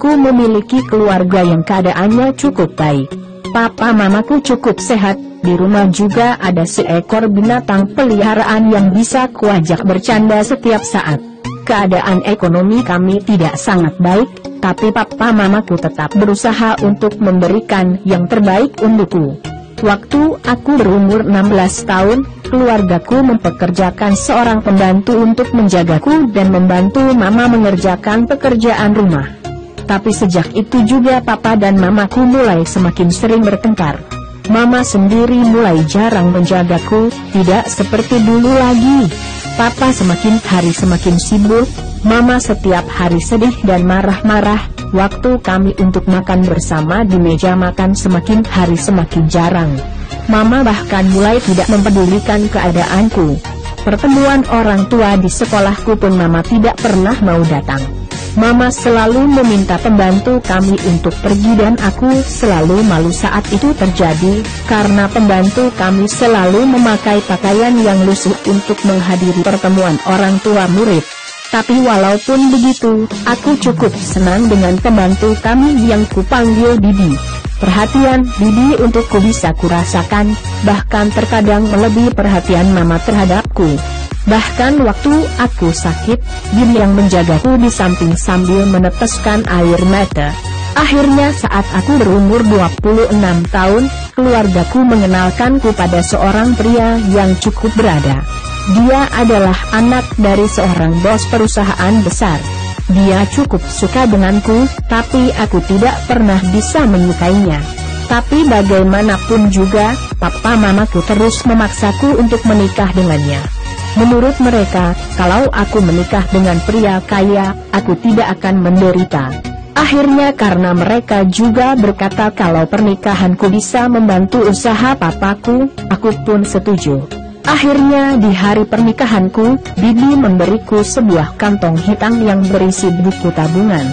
Aku memiliki keluarga yang keadaannya cukup baik. Papa mamaku cukup sehat, di rumah juga ada seekor binatang peliharaan yang bisa kuajak bercanda setiap saat. Keadaan ekonomi kami tidak sangat baik, tapi papa mamaku tetap berusaha untuk memberikan yang terbaik untukku. Waktu aku berumur 16 tahun, keluargaku mempekerjakan seorang pembantu untuk menjagaku dan membantu mama mengerjakan pekerjaan rumah. Tapi sejak itu juga papa dan mamaku mulai semakin sering bertengkar. Mama sendiri mulai jarang menjagaku, tidak seperti dulu lagi. Papa semakin hari semakin sibuk, mama setiap hari sedih dan marah-marah. Waktu kami untuk makan bersama di meja makan semakin hari semakin jarang. Mama bahkan mulai tidak mempedulikan keadaanku. Pertemuan orang tua di sekolahku pun mama tidak pernah mau datang. Mama selalu meminta pembantu kami untuk pergi dan aku selalu malu saat itu terjadi, karena pembantu kami selalu memakai pakaian yang lusuh untuk menghadiri pertemuan orang tua murid. Tapi walaupun begitu, aku cukup senang dengan pembantu kami yang kupanggil Bibi. Perhatian Bibi untukku bisa kurasakan, bahkan terkadang melebihi perhatian mama terhadapku. Bahkan waktu aku sakit, Bibi yang menjagaku di samping sambil meneteskan air mata. Akhirnya saat aku berumur 26 tahun, keluargaku mengenalkanku pada seorang pria yang cukup berada. Dia adalah anak dari seorang bos perusahaan besar. Dia cukup suka denganku, tapi aku tidak pernah bisa menyukainya. Tapi bagaimanapun juga, papa mamaku terus memaksaku untuk menikah dengannya. Menurut mereka, kalau aku menikah dengan pria kaya, aku tidak akan menderita. Akhirnya karena mereka juga berkata kalau pernikahanku bisa membantu usaha papaku, aku pun setuju. Akhirnya di hari pernikahanku, Bibi memberiku sebuah kantong hitam yang berisi buku tabungan.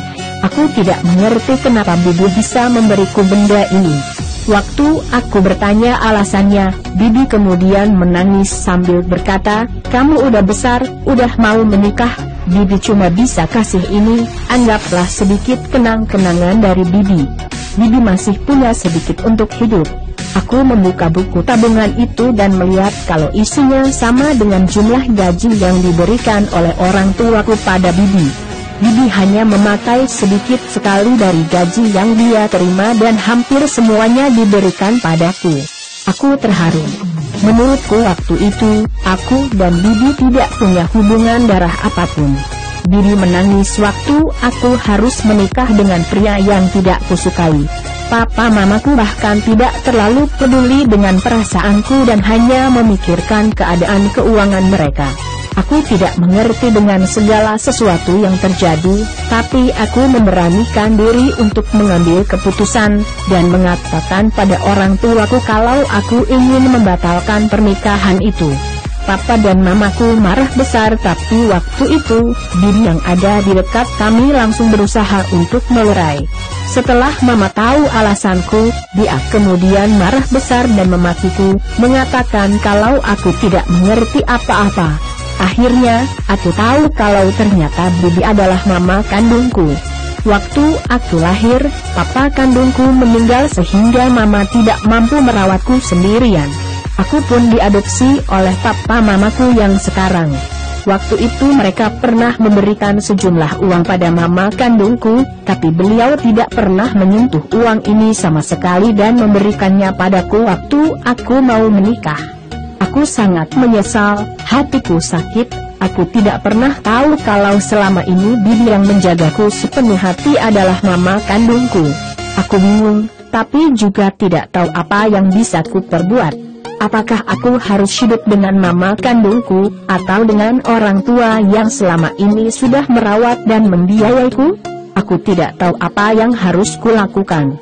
Aku tidak mengerti kenapa Bibi bisa memberiku benda ini. Waktu aku bertanya alasannya, Bibi kemudian menangis sambil berkata, "Kamu udah besar, udah mau menikah, Bibi cuma bisa kasih ini, anggaplah sedikit kenang-kenangan dari Bibi. Bibi masih punya sedikit untuk hidup." Aku membuka buku tabungan itu dan melihat kalau isinya sama dengan jumlah gaji yang diberikan oleh orang tuaku pada Bibi. Bibi hanya memakai sedikit sekali dari gaji yang dia terima dan hampir semuanya diberikan padaku. Aku terharu. Menurutku waktu itu, aku dan Bibi tidak punya hubungan darah apapun. Bibi menangis waktu aku harus menikah dengan pria yang tidak kusukai. Papa mamaku bahkan tidak terlalu peduli dengan perasaanku dan hanya memikirkan keadaan keuangan mereka. Aku tidak mengerti dengan segala sesuatu yang terjadi, tapi aku memberanikan diri untuk mengambil keputusan, dan mengatakan pada orang tuaku kalau aku ingin membatalkan pernikahan itu. Papa dan mamaku marah besar, tapi waktu itu, Bibi yang ada di dekat kami langsung berusaha untuk melerai. Setelah mama tahu alasanku, dia kemudian marah besar dan memakiku, mengatakan kalau aku tidak mengerti apa-apa. Akhirnya, aku tahu kalau ternyata Bibi adalah mama kandungku. Waktu aku lahir, papa kandungku meninggal sehingga mama tidak mampu merawatku sendirian. Aku pun diadopsi oleh papa mamaku yang sekarang. Waktu itu mereka pernah memberikan sejumlah uang pada mama kandungku, tapi beliau tidak pernah menyentuh uang ini sama sekali dan memberikannya padaku waktu aku mau menikah. Aku sangat menyesal, hatiku sakit, aku tidak pernah tahu kalau selama ini Bibi yang menjagaku sepenuh hati adalah mama kandungku. Aku bingung, tapi juga tidak tahu apa yang bisa ku perbuat. Apakah aku harus hidup dengan mama kandungku, atau dengan orang tua yang selama ini sudah merawat dan membiayaiku? Aku tidak tahu apa yang harus kulakukan.